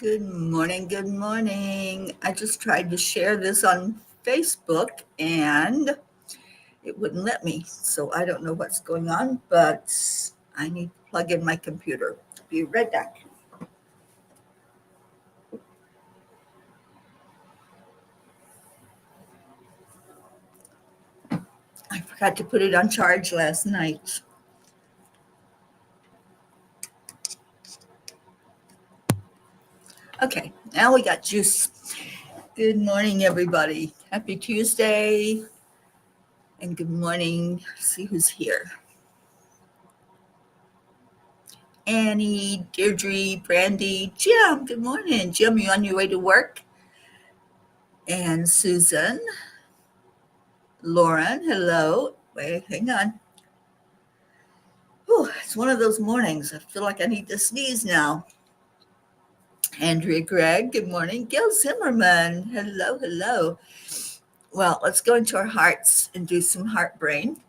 Good morning. Good morning. I just tried to share this on Facebook and it wouldn't let me. So I don't know what's going on, but I need to plug in my computer. Be right back. I forgot to put it on charge last night. Okay, now we got juice. Good morning, everybody. Happy Tuesday. And good morning. See who's here. Annie, Deirdre, Brandy, Jim. Good morning. Jim, you on your way to work? And Susan, Lauren, hello. Wait, hang on. Whew, it's one of those mornings. I feel like I need to sneeze now. Andrea Gregg, good morning. Gail Zimmerman, hello, hello. Well, let's go into our hearts and do some heart brain.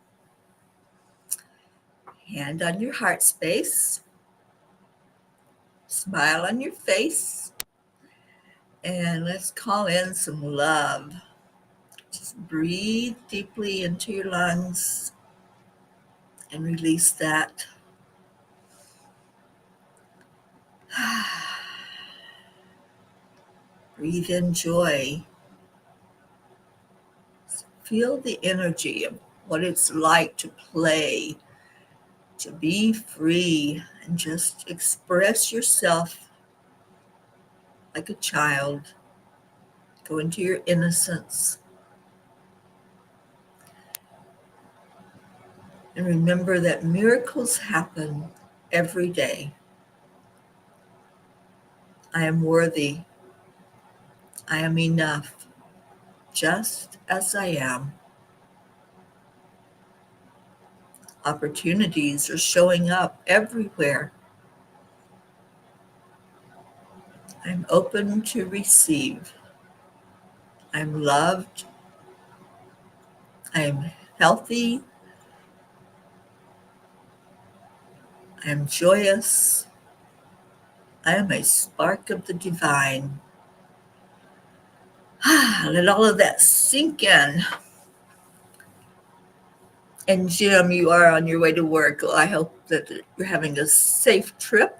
Hand on your heart space. Smile on your face. And let's call in some love. Just breathe deeply into your lungs and release that. Breathe in joy. Feel the energy of what it's like to play, to be free, and just express yourself like a child. Go into your innocence. And remember that miracles happen every day. I am worthy. I am enough, just as I am. Opportunities are showing up everywhere. I'm open to receive. I'm loved. I'm healthy. I'm joyous. I am a spark of the divine. Let all of that sink in. And Jim, you are on your way to work. Well, I hope that you're having a safe trip.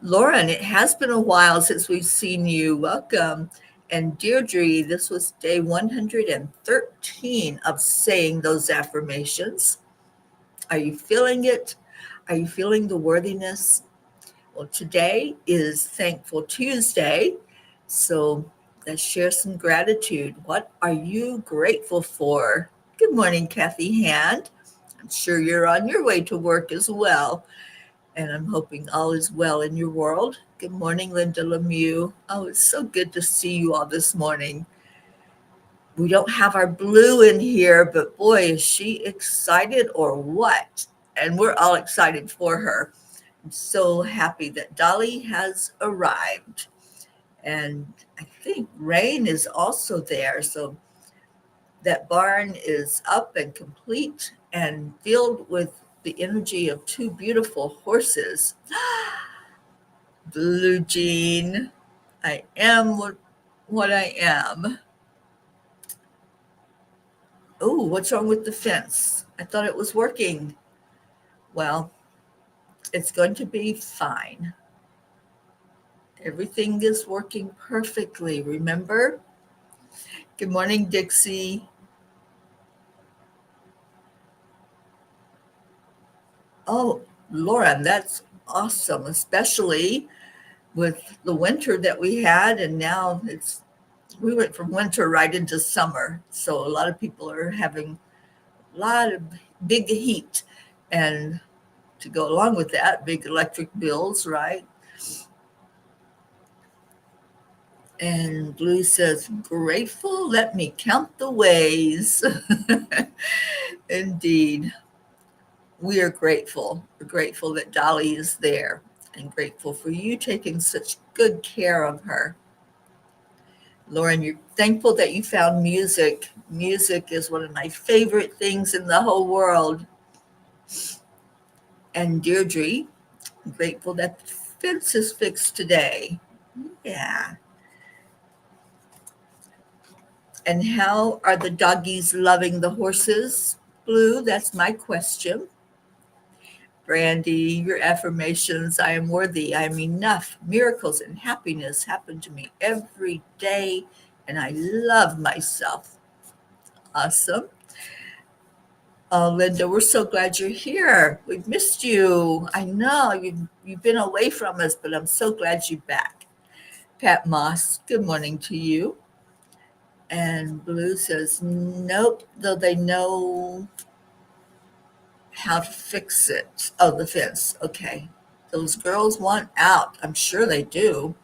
Lauren, it has been a while since we've seen you. Welcome. And Deirdre, this was day 113 of saying those affirmations. Are you feeling it? Are you feeling the worthiness? Well, today is Thankful Tuesday, so let's share some gratitude. What are you grateful for? Good morning, Kathy Hand. I'm sure you're on your way to work as well, and I'm hoping all is well in your world. Good morning, Linda Lemieux. Oh, it's so good to see you all this morning. We don't have our Blue in here, but boy, is she excited or what? And we're all excited for her. I'm so happy that Dolly has arrived. And I think Rain is also there. So that barn is up and complete and filled with the energy of two beautiful horses. Blue Jean, I am what I am. Oh, what's wrong with the fence? I thought it was working. Well, it's going to be fine. Everything is working perfectly, remember? Good morning, Dixie. Oh, Lauren, that's awesome, especially with the winter that we had. And now we went from winter right into summer. So a lot of people are having a lot of big heat. And to go along with that, big electric bills, right? And Blue says, grateful, let me count the ways. Indeed. We are grateful. We're grateful that Dolly is there and grateful for you taking such good care of her. Lauren, you're thankful that you found music. Music is one of my favorite things in the whole world. And Deirdre, I'm grateful that the fence is fixed today. Yeah. And how are the doggies loving the horses, Blue? That's my question. Brandy, your affirmations: I am worthy, I am enough. Miracles and happiness happen to me every day, and I love myself. Awesome. Linda, we're so glad you're here. We've missed you. I know you've been away from us, but I'm so glad you're back. Pat Moss, good morning to you. And Blue says, nope, though they know how to fix it. Oh, the fence. Okay. Those girls want out. I'm sure they do.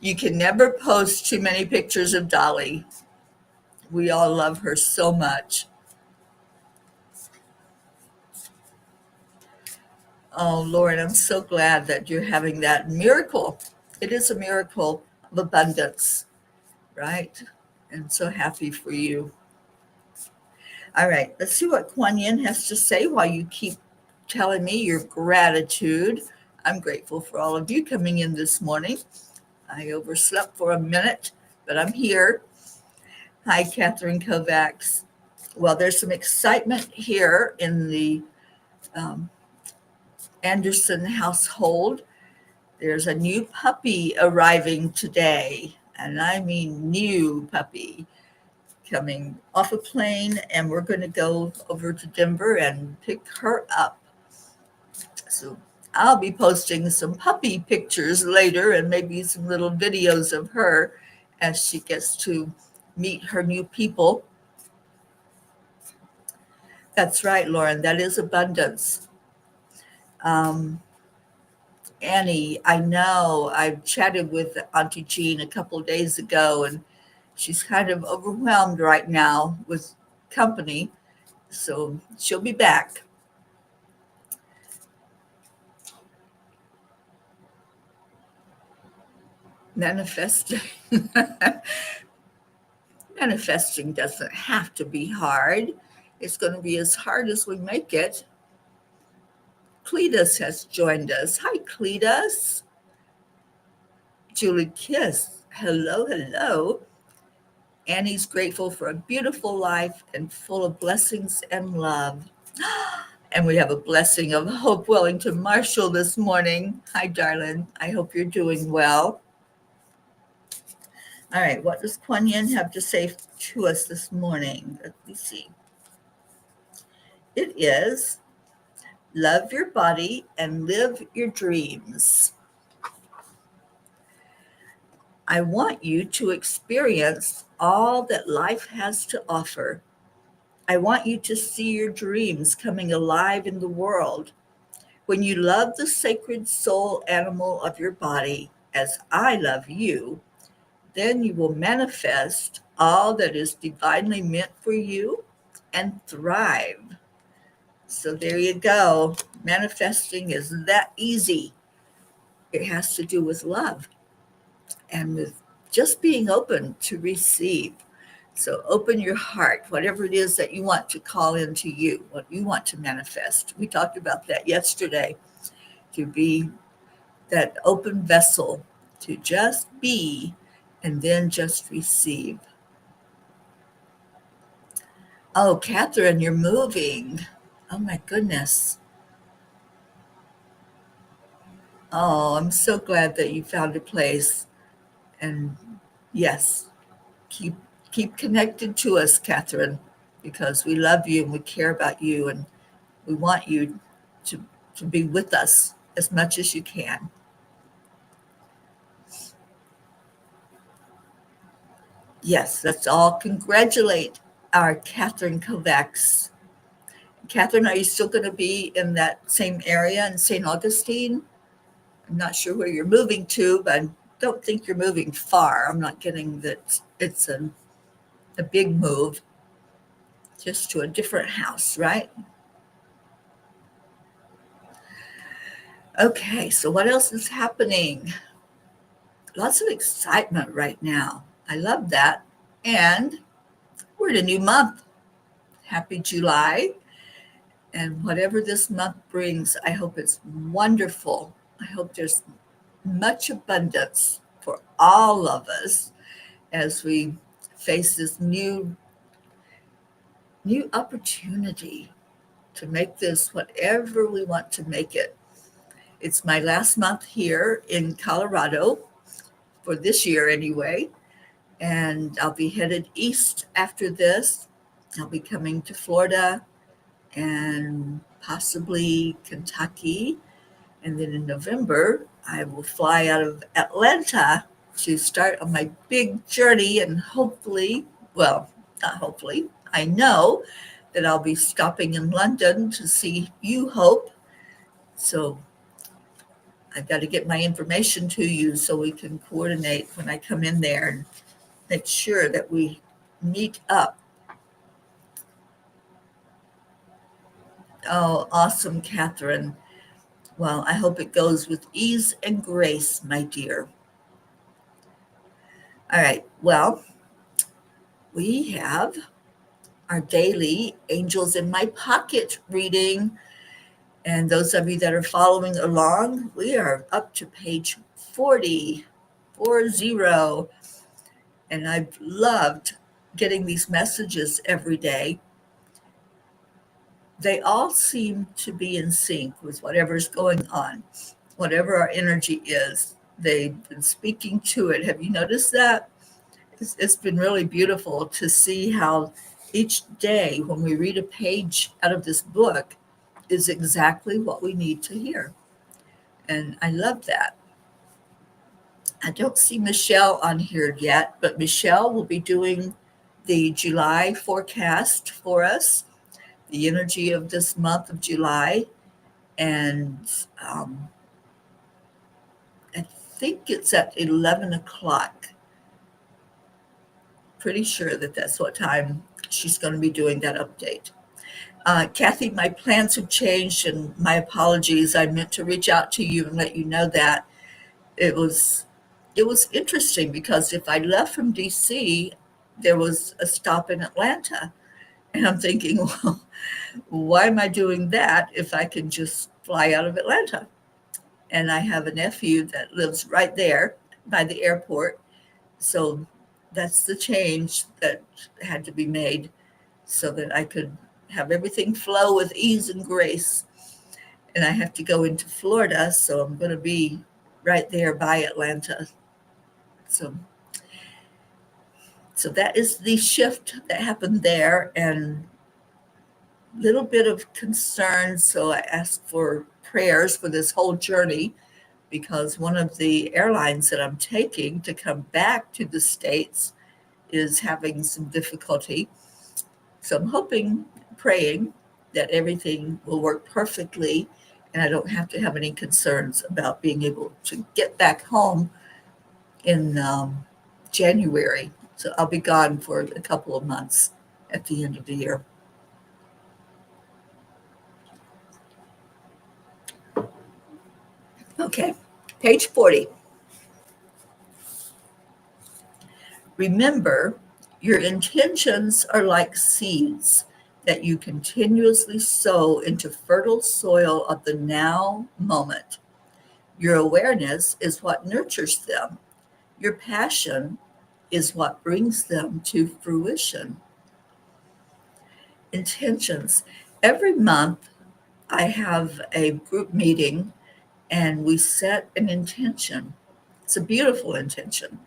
You can never post too many pictures of Dolly. We all love her so much. Oh, Lauren, I'm so glad that you're having that miracle. It is a miracle of abundance, right? And so happy for you. All right, let's see what Kuan Yin has to say while you keep telling me your gratitude. I'm grateful for all of you coming in this morning. I overslept for a minute, but I'm here. Hi, Catherine Kovacs. Well, there's some excitement here in the um, Anderson household. There's a new puppy arriving today, and I mean new puppy, coming off a plane, and we're going to go over to Denver and pick her up. So I'll be posting some puppy pictures later and maybe some little videos of her as she gets to meet her new people. That's right, Lauren. That is abundance. Annie, I know I chatted with Auntie Jean a couple of days ago, and she's kind of overwhelmed right now with company, so she'll be back. Manifesting. Manifesting doesn't have to be hard. It's going to be as hard as we make it. Cletus has joined us. Hi, Cletus. Julie Kiss. Hello, hello. Annie's grateful for a beautiful life and full of blessings and love. And we have a blessing of Hope Wellington Marshall this morning. Hi, darling. I hope you're doing well. All right, what does Kuan Yin have to say to us this morning? Let me see. It is love your body and live your dreams. I want you to experience all that life has to offer. I want you to see your dreams coming alive in the world. When you love the sacred soul animal of your body as I love you, then you will manifest all that is divinely meant for you and thrive. So there you go. Manifesting is that easy. It has to do with love and with just being open to receive. So open your heart, whatever it is that you want to call into you, what you want to manifest. We talked about that yesterday, to be that open vessel, to just be and then just receive. Oh, Catherine, you're moving. Oh my goodness. Oh, I'm so glad that you found a place. And yes, keep keep connected to us, Catherine, because we love you and we care about you, and we want you to to be with us as much as you can. Yes, let's all congratulate our Catherine Kovacs. Catherine, are you still going to be in that same area in St. Augustine? I'm not sure where you're moving to, but I don't think you're moving far. I'm not getting that it's a big move, just to a different house, right? Okay, so what else is happening? Lots of excitement right now. I love that. And we're in a new month. Happy July. And whatever this month brings, I hope it's wonderful. I hope there's much abundance for all of us as we face this new opportunity to make this whatever we want to make it. It's my last month here in Colorado for this year anyway, and I'll be headed east after this. I'll be coming to Florida and possibly Kentucky. And then in November, I will fly out of Atlanta to start on my big journey. And hopefully, well, not hopefully, I know that I'll be stopping in London to see you, Hope. So I've got to get my information to you so we can coordinate when I come in there and make sure that we meet up. Oh, awesome, Catherine. Well, I hope it goes with ease and grace, my dear. All right. Well, we have our daily Angels in My Pocket reading. And those of you that are following along, we are up to page 40. And I've loved getting these messages every day. They all seem to be in sync with whatever's going on, whatever our energy is. They've been speaking to it. Have you noticed that? It's been really beautiful to see how each day when we read a page out of this book is exactly what we need to hear. And I love that. I don't see Michelle on here yet, but Michelle will be doing the July forecast for us, the energy of this month of July. And I think it's at 11 o'clock. Pretty sure that that's what time she's going to be doing that update. Kathy, my plans have changed, and my apologies. I meant to reach out to you and let you know that it was interesting because if I left from DC, there was a stop in Atlanta, and I'm thinking, well, why am I doing that if I can just fly out of Atlanta? And I have a nephew that lives right there by the airport, so that's the change that had to be made so that I could have everything flow with ease and grace. And I have to go into Florida, so I'm going to be right there by Atlanta. So that is the shift that happened there, and a little bit of concern. So I asked for prayers for this whole journey because one of the airlines that I'm taking to come back to the States is having some difficulty. So I'm hoping, praying that everything will work perfectly and I don't have to have any concerns about being able to get back home in January. So I'll be gone for a couple of months at the end of the year. Okay, page 40. Remember, your intentions are like seeds that you continuously sow into fertile soil of the now moment. Your awareness is what nurtures them. Your passion is what brings them to fruition. Intentions. Every month, I have a group meeting and we set an intention. It's a beautiful intention.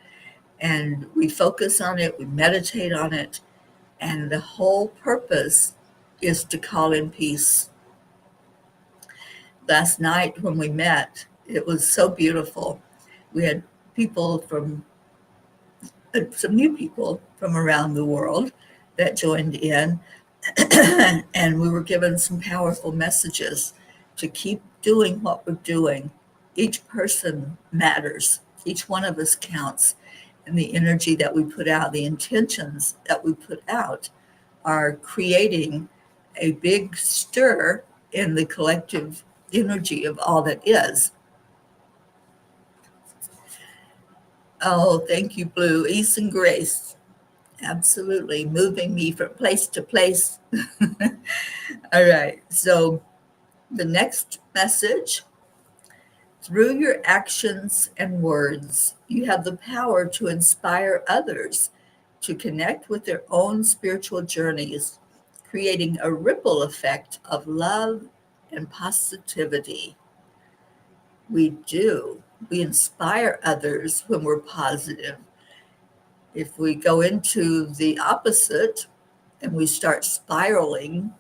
And we focus on it, we meditate on it, and the whole purpose is to call in peace. Last night when we met, it was so beautiful. We had people from some new people from around the world that joined in, and we were given some powerful messages to keep doing what we're doing. Each person matters. Each one of us counts. And the energy that we put out, the intentions that we put out are creating a big stir in the collective energy of all that is. Oh, thank you, Blue. Ease and grace. Absolutely. Moving me from place to place. All right. So the next message: through your actions and words, you have the power to inspire others to connect with their own spiritual journeys, creating a ripple effect of love and positivity. We do. We inspire others when we're positive. If we go into the opposite and we start spiraling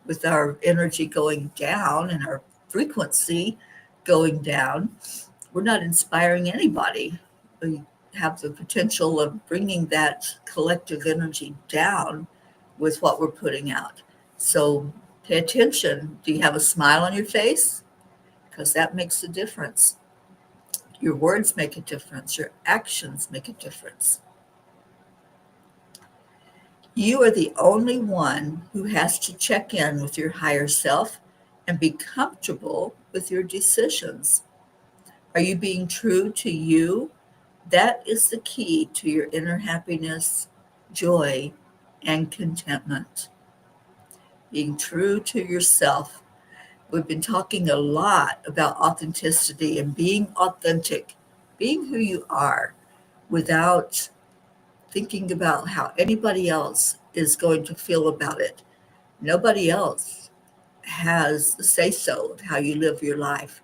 with our energy going down and our frequency going down, we're not inspiring anybody. We have the potential of bringing that collective energy down with what we're putting out. So pay attention. Do you have a smile on your face? Because that makes a difference. Your words make a difference. Your actions make a difference. You are the only one who has to check in with your higher self and be comfortable with your decisions. Are you being true to you? That is the key to your inner happiness, joy, and contentment. Being true to yourself. We've been talking a lot about authenticity and being authentic, being who you are without thinking about how anybody else is going to feel about it. Nobody else has the say so of how you live your life.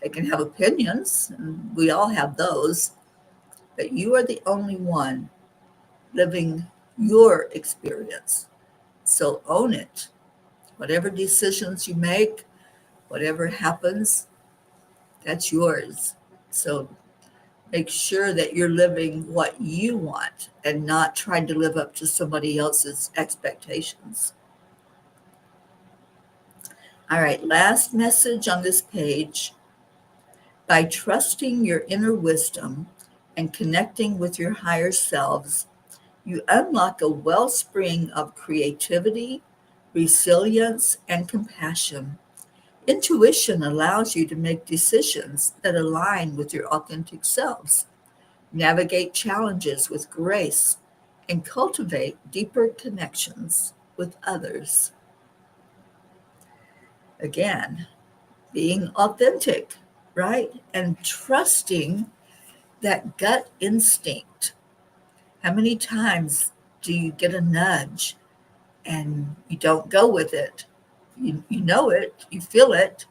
They can have opinions, and we all have those, but you are the only one living your experience. So own it. Whatever decisions you make, whatever happens, that's yours. So make sure that you're living what you want and not trying to live up to somebody else's expectations. All right, last message on this page. By trusting your inner wisdom and connecting with your higher selves, you unlock a wellspring of creativity, resilience, and compassion. Intuition allows you to make decisions that align with your authentic selves, navigate challenges with grace, and cultivate deeper connections with others. Again, being authentic, right? And trusting that gut instinct. How many times do you get a nudge and you don't go with it? You know it, you feel it,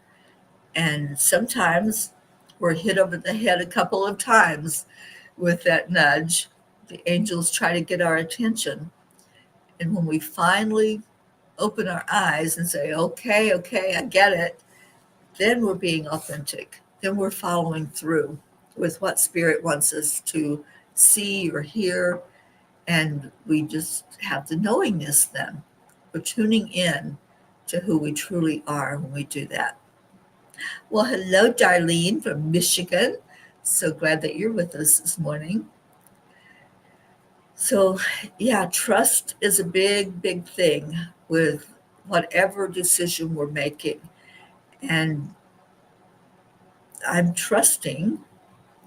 and sometimes we're hit over the head a couple of times with that nudge. The angels try to get our attention. And when we finally open our eyes and say, okay, okay, I get it, then we're being authentic. Then we're following through with what spirit wants us to see or hear. And we just have the knowingness then. We're tuning in to who we truly are when we do that. Well, hello, Darlene from Michigan. So glad that you're with us this morning. So, yeah, trust is a big, big thing with whatever decision we're making. And I'm trusting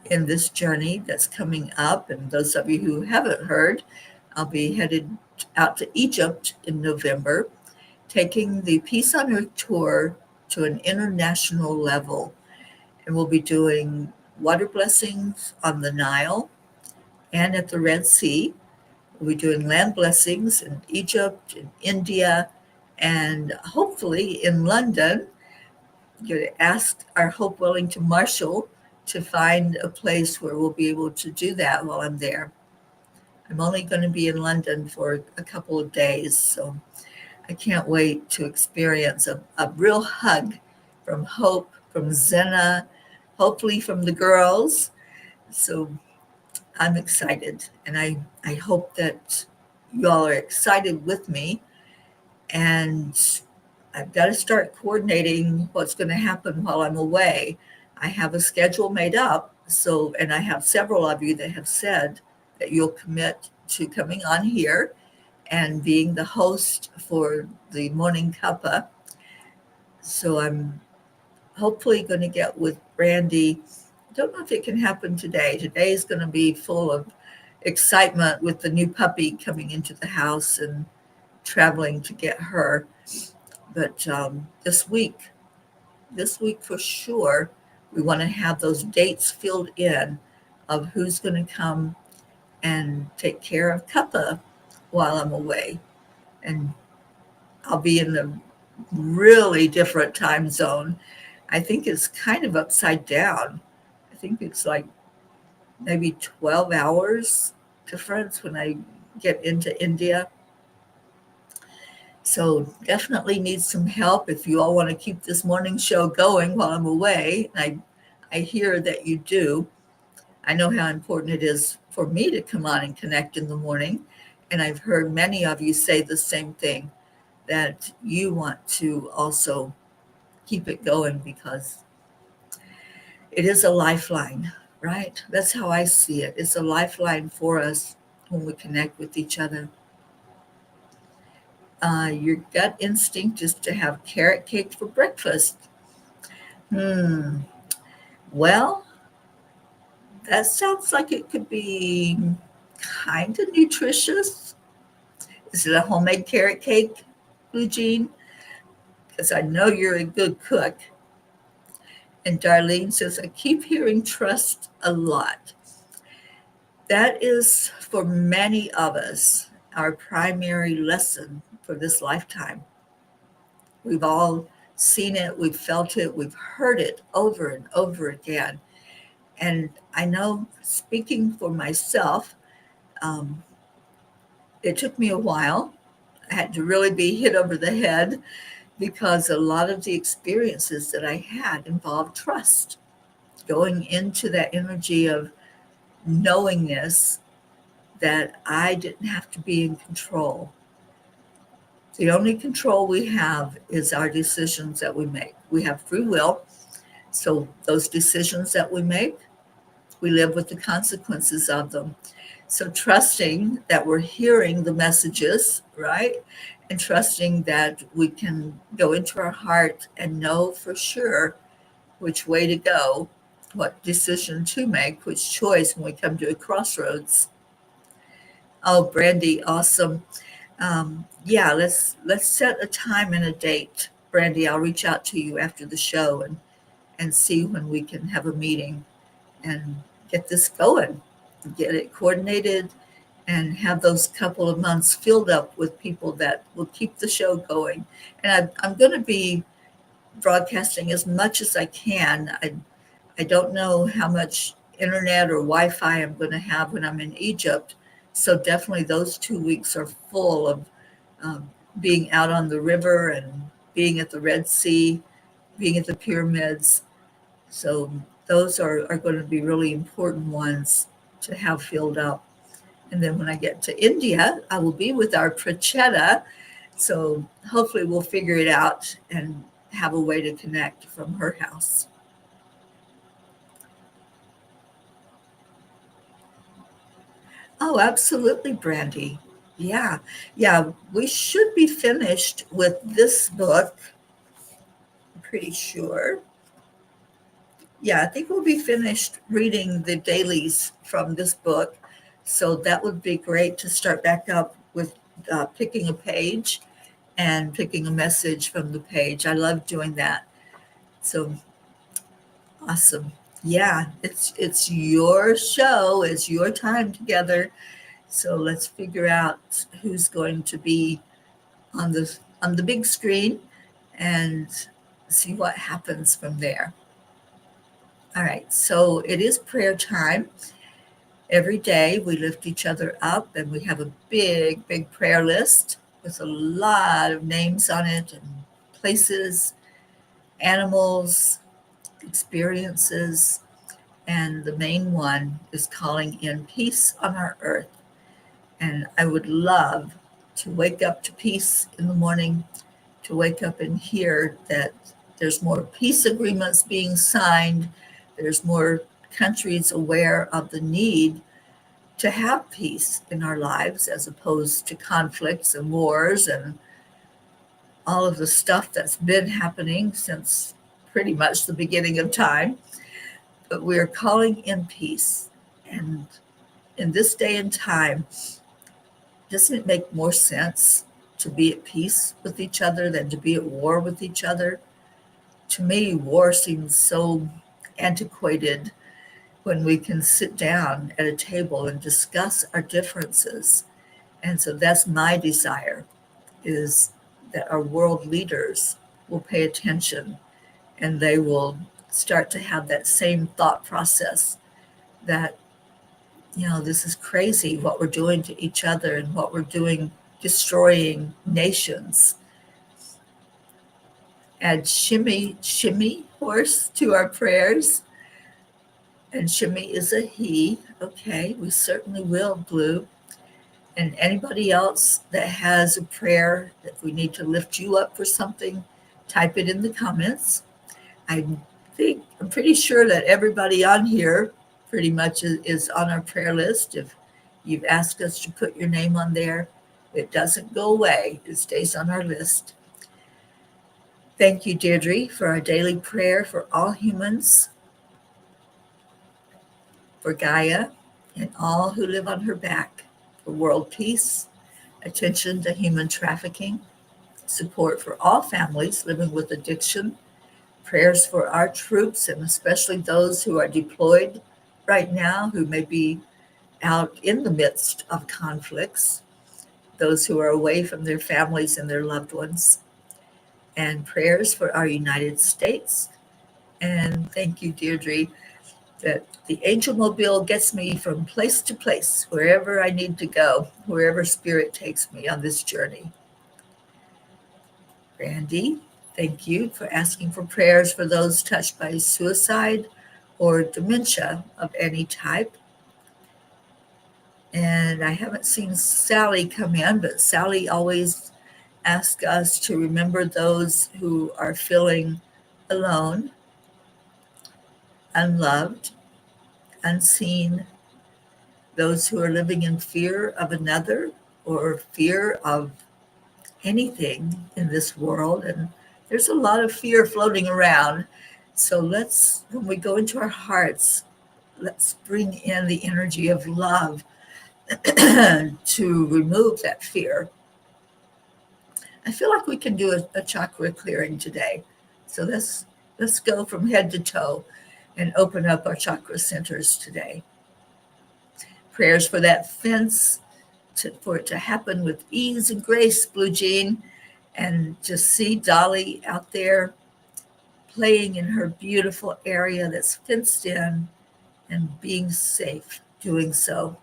in this journey that's coming up. And those of you who haven't heard, I'll be headed out to Egypt in November, taking the Peace on Earth tour to an international level. And we'll be doing water blessings on the Nile and at the Red Sea. We'll be doing land blessings in Egypt, in India, and hopefully in London. I'm going to ask our Hope Wellington Marshall to find a place where we'll be able to do that while I'm there. I'm only going to be in London for a couple of days, so I can't wait to experience a real hug from Hope, from Zena, hopefully from the girls. So I'm excited, and I hope that y'all are excited with me. And I've got to start coordinating what's going to happen while I'm away. I have a schedule made up, so, and I have several of you that have said that you'll commit to coming on here and being the host for the Morning Cuppa. So I'm hopefully going to get with Brandy. I don't know if it can happen today. Today is going to be full of excitement with the new puppy coming into the house and traveling to get her. But this week for sure, we want to have those dates filled in of who's going to come and take care of Cuppa while I'm away. And I'll be in a really different time zone. I think it's kind of upside down. I think it's like maybe 12 hours difference when I get into India. So definitely need some help if you all want to keep this morning show going while I'm away. I hear that you do. I know how important it is for me to come on and connect in the morning. And I've heard many of you say the same thing, that you want to also keep it going because it is a lifeline, right? That's how I see it. It's a lifeline for us when we connect with each other. Your gut instinct is to have carrot cake for breakfast. Well, that sounds like it could be kind of nutritious. Is it a homemade carrot cake, Blue Jean? Because I know you're a good cook. And Darlene says, I keep hearing trust a lot. That is, for many of us, our primary lesson for this lifetime. We've all seen it, we've felt it, we've heard it over and over again. And I know, speaking for myself, it took me a while. I had to really be hit over the head because a lot of the experiences that I had involved trust, going into that energy of knowingness that I didn't have to be in control. The only control we have is our decisions that we make. We have free will, so those decisions that we make, we live with the consequences of them. So trusting that we're hearing the messages, right? And trusting that we can go into our heart and know for sure which way to go, what decision to make, which choice when we come to a crossroads. Oh, Brandy, awesome. Yeah, let's set a time and a date. Brandy, I'll reach out to you after the show and see when we can have a meeting and get this going, get it coordinated, and have those couple of months filled up with people that will keep the show going. And I'm going to be broadcasting as much as I can. I don't know how much internet or Wi-Fi I'm going to have when I'm in Egypt. So definitely those 2 weeks are full of being out on the river and being at the Red Sea, being at the pyramids. So those are going to be really important ones to have filled up. And then when I get to India, I will be with our Prachetta. So hopefully we'll figure it out and have a way to connect from her house. Oh, absolutely, Brandy. Yeah, we should be finished with this book. I'm pretty sure. Yeah, I think we'll be finished reading the dailies from this book. So that would be great to start back up with picking a page and picking a message from the page. I love doing that. So awesome. Yeah, it's your show, it's your time together. So let's figure out who's going to be on the big screen and see what happens from there. All right, so it is prayer time. Every day we lift each other up and we have a big, big prayer list with a lot of names on it and places, animals, experiences. And the main one is calling in peace on our earth. And I would love to wake up to peace in the morning, to wake up and hear that there's more peace agreements being signed. There's more countries aware of the need to have peace in our lives as opposed to conflicts and wars and all of the stuff that's been happening since pretty much the beginning of time. But we're calling in peace. And in this day and time, doesn't it make more sense to be at peace with each other than to be at war with each other? To me, war seems so antiquated when we can sit down at a table and discuss our differences. And so that's my desire, is that our world leaders will pay attention and they will start to have that same thought process that, this is crazy what we're doing to each other and what we're doing, destroying nations. Add shimmy horse to our prayers. And shimmy is a he. Okay, we certainly will, Blue. And anybody else that has a prayer that we need to lift you up for something, type it in the comments. I'm pretty sure that everybody on here pretty much is on our prayer list. If you've asked us to put your name on there, it doesn't go away. It stays on our list. Thank you, Deirdre, for our daily prayer for all humans, for Gaia and all who live on her back, for world peace, attention to human trafficking, support for all families living with addiction, prayers for our troops and especially those who are deployed right now, who may be out in the midst of conflicts, those who are away from their families and their loved ones, and prayers for our United States. And thank you, Deirdre, that the angel mobile gets me from place to place, wherever I need to go, wherever spirit takes me on this journey. Randy, thank you for asking for prayers for those touched by suicide or dementia of any type. And I haven't seen Sally come in, but Sally always asks us to remember those who are feeling alone, unloved, unseen, those who are living in fear of another or fear of anything in this world. And there's a lot of fear floating around. So when we go into our hearts, let's bring in the energy of love to remove that fear. I feel like we can do a chakra clearing today. So let's go from head to toe and open up our chakra centers today. Prayers for that fence, for it to happen with ease and grace, Blue Jean, and just see Dolly out there playing in her beautiful area that's fenced in and being safe doing so.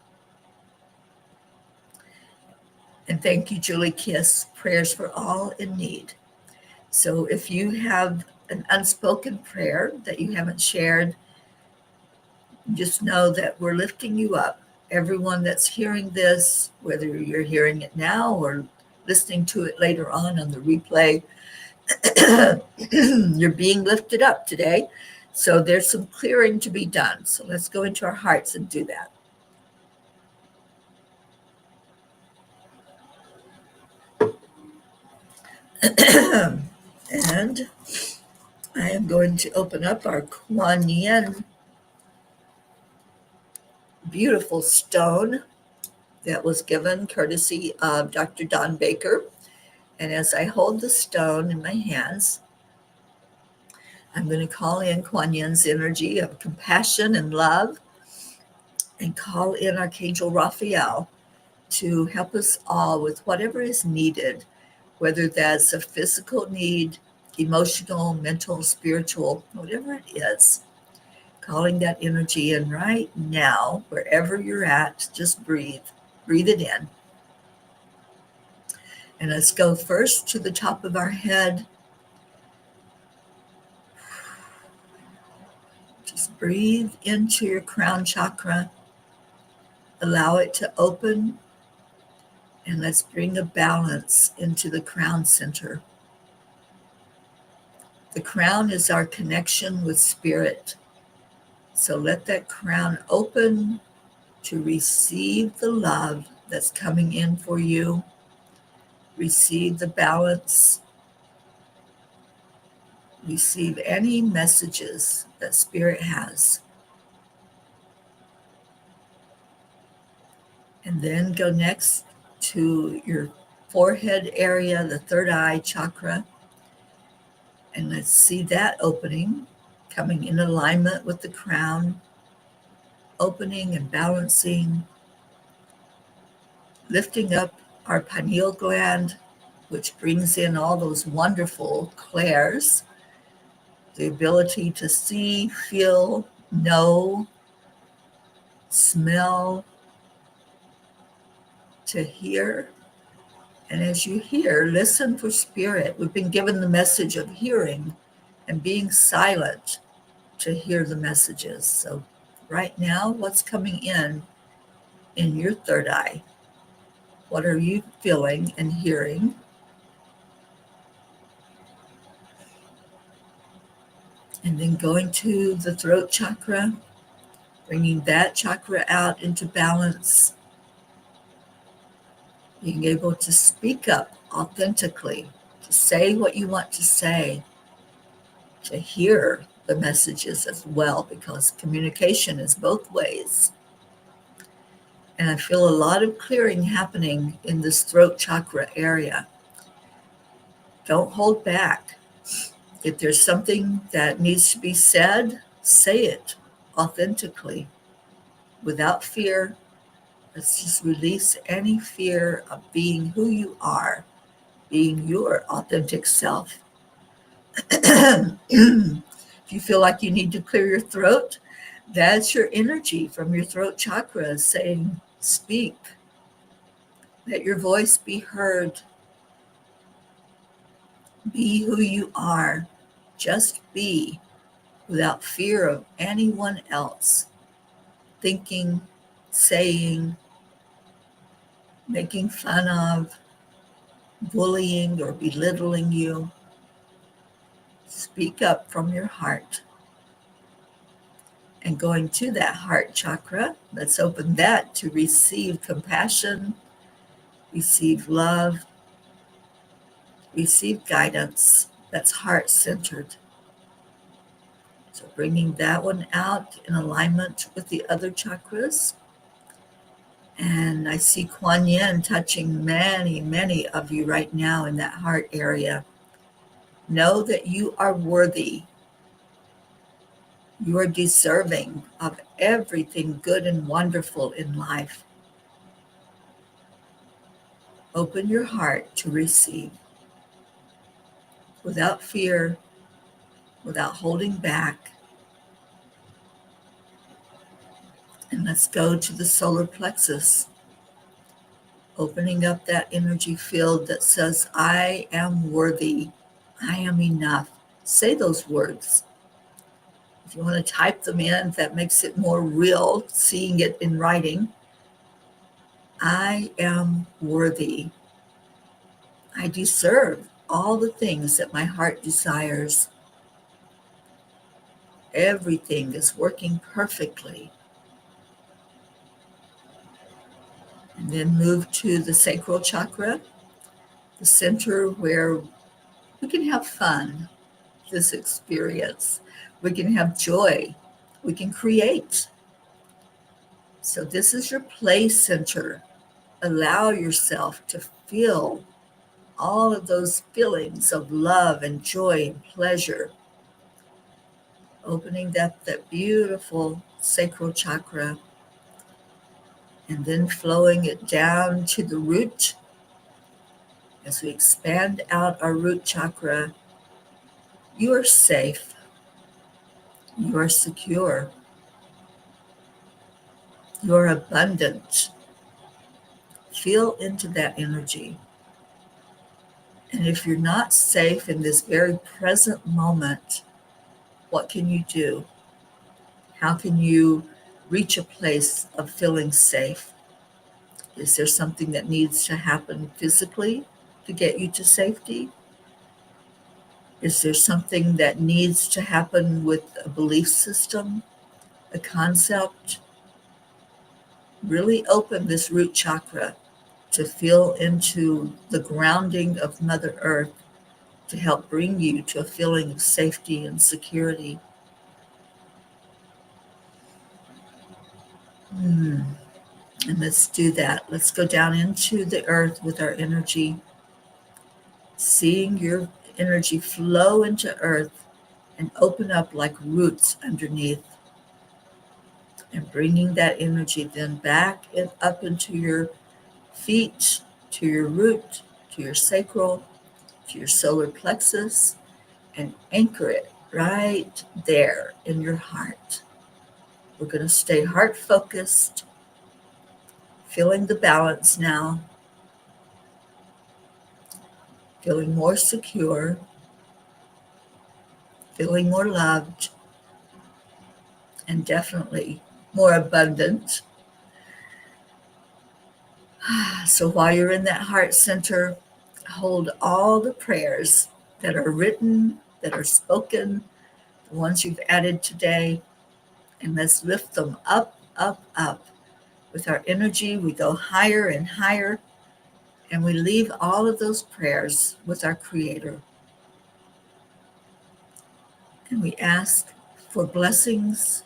And thank you, Julie Kiss. Prayers for all in need. So if you have an unspoken prayer that you haven't shared, just know that we're lifting you up. Everyone that's hearing this, whether you're hearing it now or listening to it later on the replay, you're being lifted up today. So there's some clearing to be done. So let's go into our hearts and do that. And I am going to open up our Kuan Yin beautiful stone that was given courtesy of Dr. Don Baker. And as I hold the stone in my hands, I'm going to call in Kuan Yin's energy of compassion and love and call in Archangel Raphael to help us all with whatever is needed, whether that's a physical need, emotional, mental, spiritual, whatever it is. Calling that energy in right now, wherever you're at, just breathe it in. And let's go first to the top of our head. Just breathe into your crown chakra. Allow it to open. And let's bring a balance into the crown center. The crown is our connection with spirit. So let that crown open to receive the love that's coming in for you. Receive the balance. Receive any messages that spirit has. And then go next to your forehead area, the third eye chakra. And let's see that opening, coming in alignment with the crown, opening and balancing, lifting up our pineal gland, which brings in all those wonderful clairs, the ability to see, feel, know, smell, to hear. And as you hear, listen for spirit. We've been given the message of hearing and being silent to hear the messages. So right now, what's coming in your third eye? What are you feeling and hearing? And then going to the throat chakra, bringing that chakra out into balance, being able to speak up authentically, to say what you want to say, to hear the messages as well, because communication is both ways. And I feel a lot of clearing happening in this throat chakra area. Don't hold back. If there's something that needs to be said, say it authentically, without fear. Let's just release any fear of being who you are, being your authentic self. If you feel like you need to clear your throat, that's your energy from your throat chakra saying, speak. Let your voice be heard. Be who you are. Just be, without fear of anyone else thinking, saying, making fun of, bullying, or belittling you. Speak up from your heart. And going to that heart chakra, let's open that to receive compassion, receive love, receive guidance. That's heart-centered. So bringing that one out in alignment with the other chakras. And I see Kuan Yin touching many, many of you right now in that heart area. Know that you are worthy. You are deserving of everything good and wonderful in life. Open your heart to receive without fear, without holding back. And let's go to the solar plexus, opening up that energy field that says, I am worthy. I am enough. Say those words. If you want to type them in, that makes it more real, seeing it in writing. I am worthy. I deserve all the things that my heart desires. Everything is working perfectly. And then move to the sacral chakra, the center where we can have fun, this experience. We can have joy. We can create. So this is your play center. Allow yourself to feel all of those feelings of love and joy and pleasure. Opening up that beautiful sacral chakra and then flowing it down to the root. As we expand out our root chakra, you are safe. You are secure. You are abundant. Feel into that energy. And if you're not safe in this very present moment, what can you do? How can you reach a place of feeling safe? Is there something that needs to happen physically to get you to safety? Is there something that needs to happen with a belief system, a concept? Really open this root chakra to feel into the grounding of Mother Earth to help bring you to a feeling of safety and security. And let's do that. Let's go down into the earth with our energy, seeing your energy flow into earth and open up like roots underneath, and bringing that energy then back and up into your feet, to your root, to your sacral, to your solar plexus, and anchor it right there in your heart. We're going to stay heart focused, feeling the balance now, feeling more secure, feeling more loved, and definitely more abundant. So while you're in that heart center, hold all the prayers that are written, that are spoken, the ones you've added today, and let's lift them up, up, up. With our energy, we go higher and higher, and we leave all of those prayers with our Creator. And we ask for blessings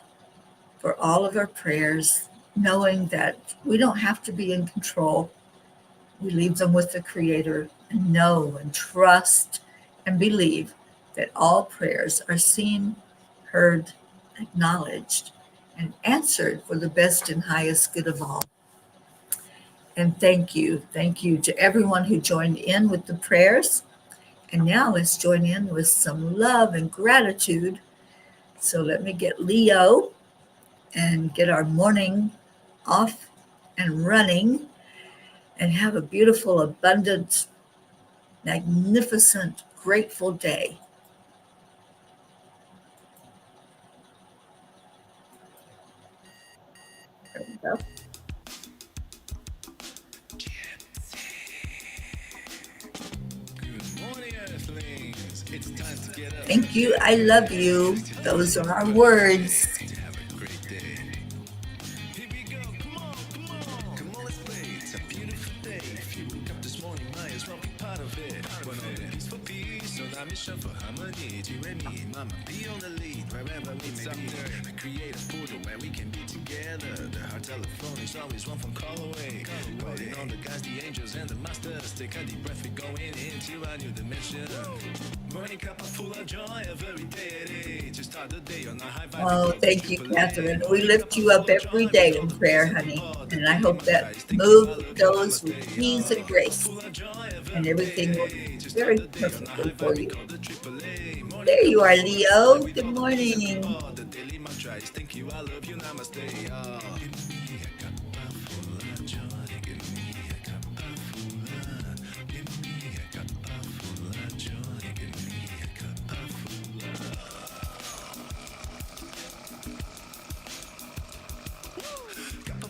for all of our prayers, knowing that we don't have to be in control. We leave them with the Creator and know and trust and believe that all prayers are seen, heard, acknowledged, and answered for the best and highest good of all. And thank you. Thank you to everyone who joined in with the prayers. And now let's join in with some love and gratitude. So let me get Leo and get our morning off and running and have a beautiful, abundant, magnificent, grateful day. There we go. Thank you. I love you. Those are our words. mission for harmony. Jeremy, mama, be on the lead wherever it's up there. We create a portal where we can be together. The heart telephone is always one phone call away. Calling on the guys, the angels, and the masters. Take a deep breath, we're going into a new dimension. Morning Cuppa full of joy every day. To start the day on a high vibe. Oh, thank you, Catherine. We lift you up every day in prayer, honey. And I hope that move goes with ease and grace. And everything will be very perfectly for you. There you are, Leo. Good morning. Thank you, I love you, namaste.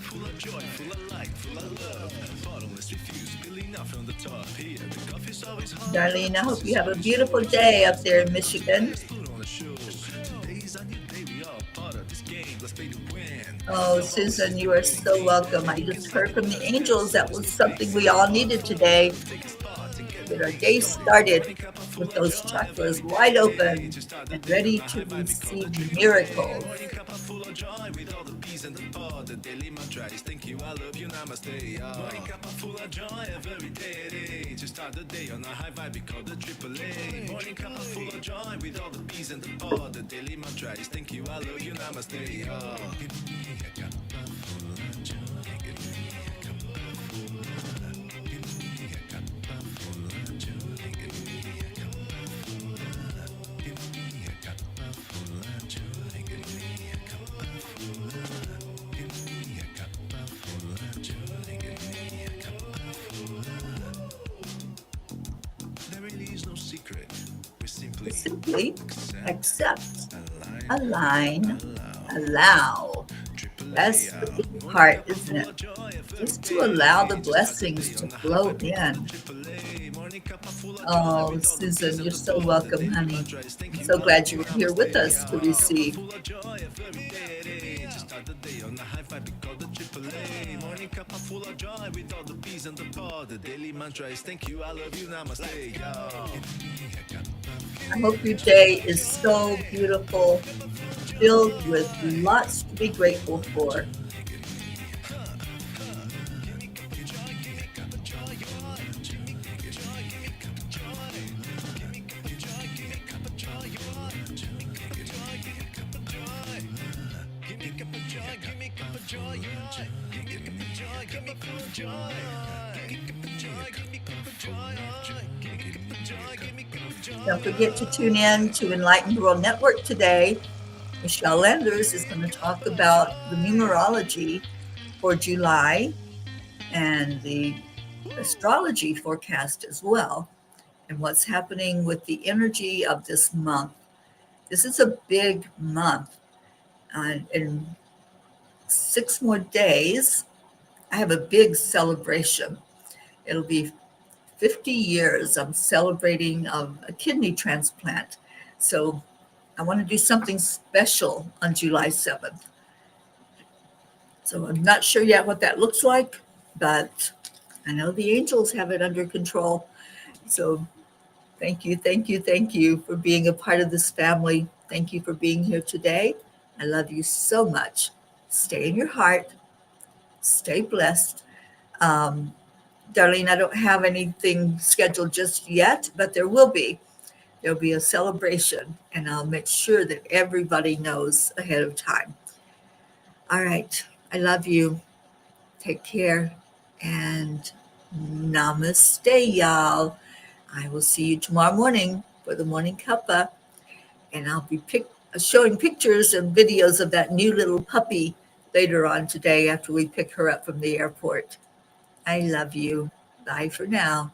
Full of joy, full of light, full of love. Bottomless refuse, spilling out from the top here. The coffee's always hot. Darlene, I hope you have a beautiful day up there in Michigan. Oh, Susan, you are so welcome. I just heard from the angels that was something we all needed today. Get our day started with those chakras wide open and ready to receive miracles. Daily mantra is thank you, I love you, namaste. Morning Cuppa full of joy every day. To start the day on a high vibe, we call the AAA. Morning Cuppa full of joy with all the peas and the pod. The daily mantra is thank you, I love you, namaste. Give me a cuppa full of joy. Give me a cuppa full of. Give me a cuppa full of joy. Give me a cuppa full of. Give me a cuppa full of joy. Give me a cuppa full of. Simply accept, align, allow. That's the big part, isn't it? Just to allow the blessings to flow in. Oh, Susan, you're so welcome, honey. I'm so glad you're here with us to receive. Morning Cuppa full of joy with all the peas and the pod. The daily mantra is thank you, I love you, namaste. I hope your day is so beautiful, filled with lots to be grateful for. Give me Cuppa Joy. Give me Cuppa Joy. Give me Cuppa Joy. Give me Cuppa Joy. Give me Cuppa Joy. Don't forget to tune in to Enlightened World Network today. Michelle Landers is going to talk about the numerology for July and the astrology forecast as well, and what's happening with the energy of this month. This is a big month. In 6 more days, I have a big celebration. It'll be 50 years of celebrating of a kidney transplant. So I want to do something special on July 7th. So I'm not sure yet what that looks like, but I know the angels have it under control. So thank you, thank you, thank you for being a part of this family. Thank you for being here today. I love you so much. Stay in your heart. Stay blessed. Um, Darlene, I don't have anything scheduled just yet, but there will be. There'll be a celebration, and I'll make sure that everybody knows ahead of time. All right. I love you. Take care, and namaste, y'all. I will see you tomorrow morning for the Morning Cuppa, and I'll be showing pictures and videos of that new little puppy later on today after we pick her up from the airport. I love you. Bye for now.